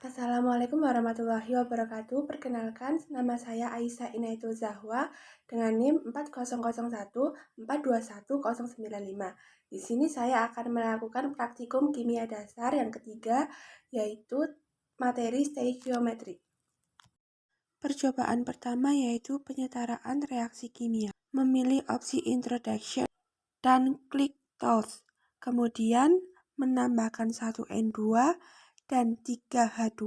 Assalamualaikum warahmatullahi wabarakatuh. Perkenalkan, nama saya Aisyah Inaitul Zahwa dengan NIM 4001421095. Di sini saya akan melakukan praktikum kimia dasar yang ketiga, yaitu materi stoikiometri. Percobaan pertama yaitu penyetaraan reaksi kimia. Memilih opsi Introduction dan klik Tools. Kemudian menambahkan 1N2 dan 3H2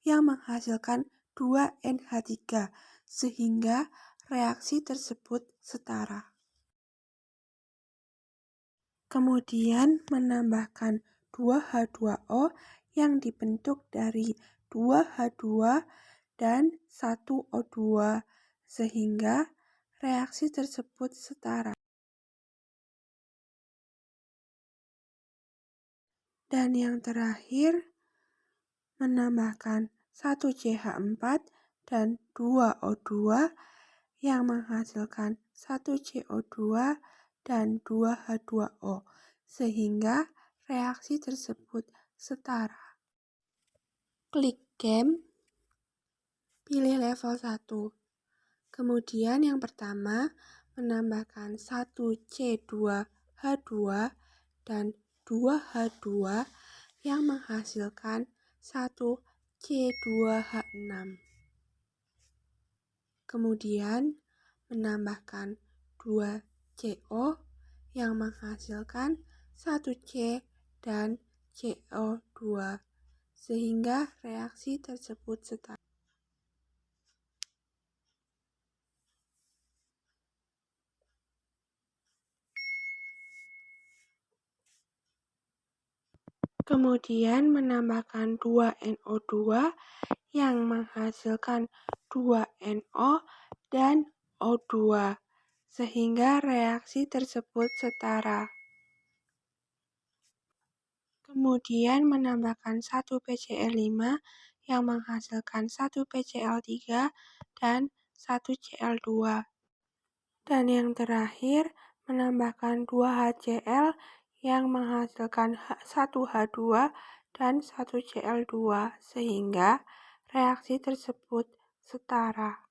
yang menghasilkan 2NH3 sehingga reaksi tersebut setara. Kemudian menambahkan 2H2O yang dibentuk dari 2H2 dan 1O2 sehingga reaksi tersebut setara. Dan yang terakhir menambahkan 1CH4 dan 2O2 yang menghasilkan 1CO2 dan 2H2O sehingga reaksi tersebut setara. Klik Game, pilih level 1. Kemudian yang pertama menambahkan 1C2H2 dan 2H2 yang menghasilkan 1C2H6. Kemudian menambahkan 2CO yang menghasilkan 1C dan CO2 sehingga reaksi tersebut setara. Kemudian menambahkan 2NO2 yang menghasilkan 2NO dan O2 sehingga reaksi tersebut setara. Kemudian menambahkan 1 PCl5 yang menghasilkan 1 PCl3 dan 1 Cl2. Dan yang terakhir menambahkan 2 HCl yang menghasilkan 1 H2 dan 1 Cl2 sehingga reaksi tersebut setara.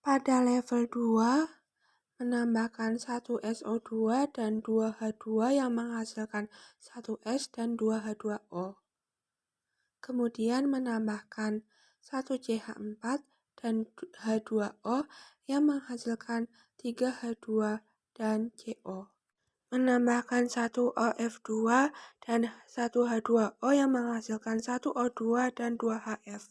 Pada level 2 menambahkan 1 SO2 dan 2 H2 yang menghasilkan 1 S dan 2 H2O. Kemudian menambahkan 1 CH4 dan H2O yang menghasilkan 3 H2 dan CO. Menambahkan 1 OF2 dan 1 H2O yang menghasilkan 1 O2 dan 2 HF.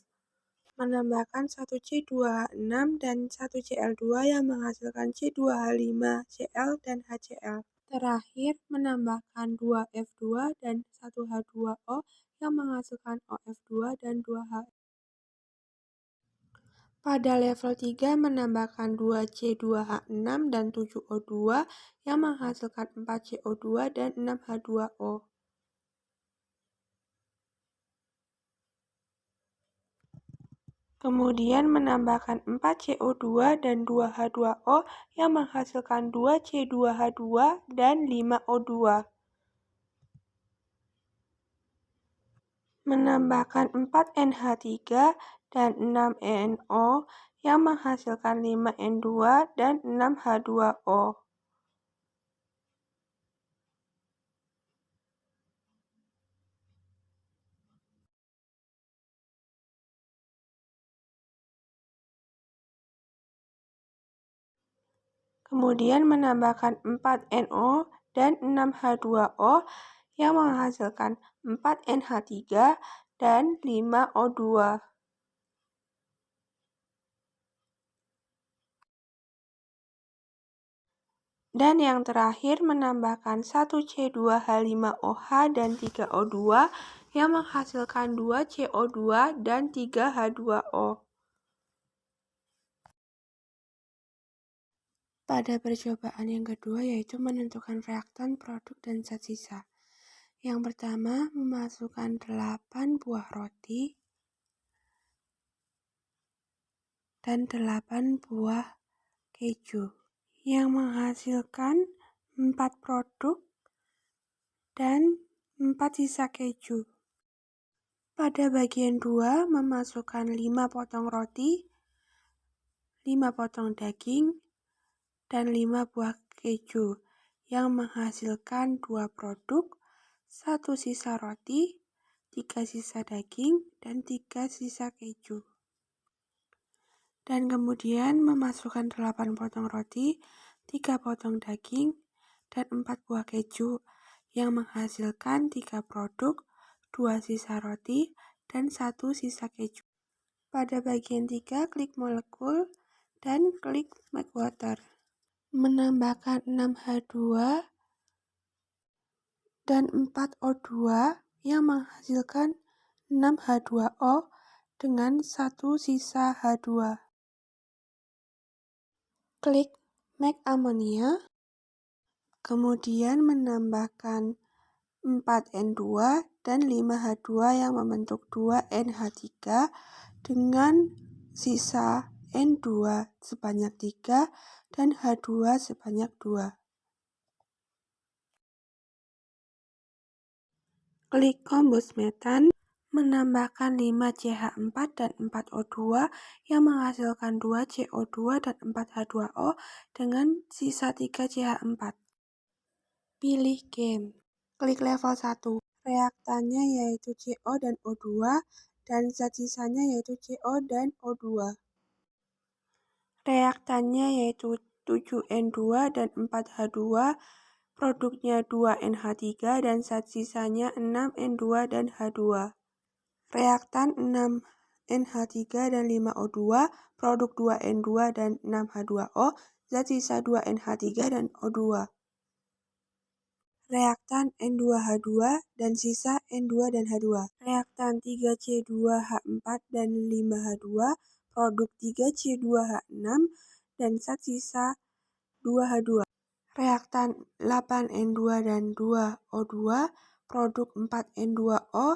Menambahkan 1 C2H6 dan 1 Cl2 yang menghasilkan C2H5 Cl dan HCl. Terakhir, menambahkan 2 F2 dan 1 H2O yang menghasilkan OF2 dan 2 H. Pada level 3 menambahkan 2 C2H6 dan 7 O2 yang menghasilkan 4 CO2 dan 6 H2O. Kemudian menambahkan 4 CO2 dan 2 H2O yang menghasilkan 2 C2H2 dan 5 O2. Menambahkan 4 NH3 dan 6 NO yang menghasilkan 5 N2 dan 6 H2O. Kemudian menambahkan 4 NO dan 6 H2O yang menghasilkan 4 NH3 dan 5 O2. Dan yang terakhir menambahkan 1 C2H5OH dan 3 O2 yang menghasilkan 2 CO2 dan 3 H2O. Pada percobaan yang kedua yaitu menentukan reaktan, produk, dan zat sisa. Yang pertama, memasukkan 8 buah roti dan 8 buah keju yang menghasilkan 4 produk dan 4 sisa keju. Pada bagian 2, memasukkan 5 potong roti, 5 potong daging, dan 5 buah keju yang menghasilkan 2 produk, 1 sisa roti, 3 sisa daging, dan 3 sisa keju. Dan kemudian memasukkan 8 potong roti, 3 potong daging, dan 4 buah keju yang menghasilkan 3 produk, 2 sisa roti, dan 1 sisa keju. Pada bagian 3, klik molekul dan klik make water. Menambahkan 6H2 dan 4O2 yang menghasilkan 6H2O dengan 1 sisa H2. Klik make ammonia, kemudian menambahkan 4N2 dan 5H2 yang membentuk 2NH3 dengan sisa N2 sebanyak 3 dan H2 sebanyak 2. Klik combust metan, menambahkan 5CH4 dan 4O2 yang menghasilkan 2CO2 dan 4H2O dengan sisa 3CH4. Pilih game. Klik level 1. Reaktannya yaitu CO dan O2 dan zat sisanya yaitu CO dan O2. Reaktannya yaitu 7N2 dan 4H2, produknya 2NH3 dan zat sisanya 6N2 dan H2. Reaktan 6NH3 dan 5O2, produk 2N2 dan 6H2O, zat sisa 2NH3 dan O2. Reaktan N2H2 dan sisa N2 dan H2. Reaktan 3C2H4 dan 5H2, produk 3C2H6 dan zat sisa 2H2. Reaktan 8N2 dan 2O2, produk 4N2O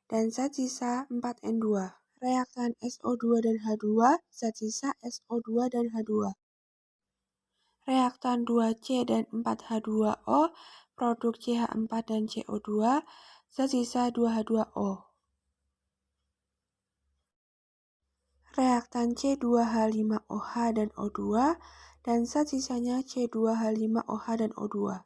dan zat sisa 4N2. Reaktan SO2 dan H2, zat sisa SO2 dan H2. Reaktan 2C dan 4H2O, produk CH4 dan CO2, zat sisa 2H2O. Reaktan C2H5OH dan O2, dan zat sisanya C2H5OH dan O2.